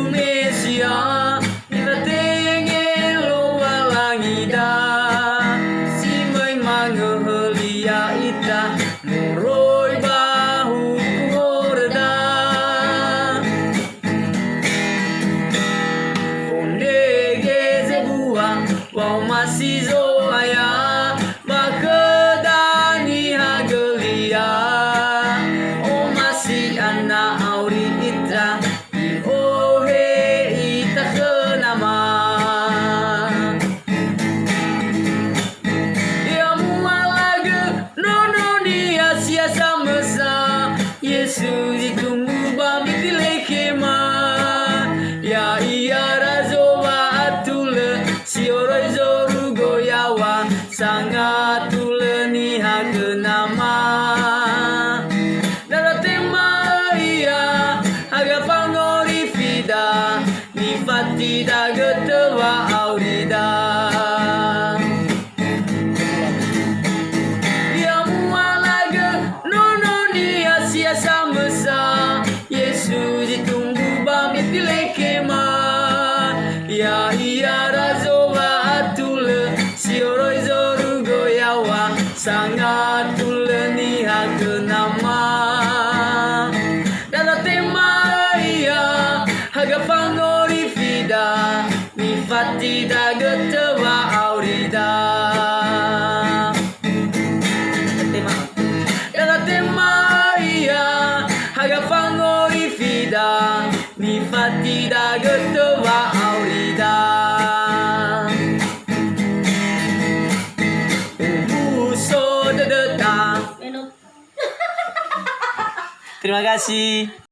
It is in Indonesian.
Indonesia Ibatenge lo walangida si memang ngehelia ita muroi bahu kurda onde geze buah wau masih zoaya bakedani hagelia o masih anak auri ita Yesus ditunggu bami dilekema ya iya razowa atule sioroi zoru goyawa sangat tule ni hagenama daratema iya haga pangori fida ni fatida getewa aurida Yesus ditunggu bami dilekema ya iya razowa atule sioroi zoru goyawa sangat tule ni hagenama daratema iya haga pangori fida ni fatida getewa aurida daratema iya haga pangori fida ni fatida getewa aurida ubuso dedeta. Terima kasih.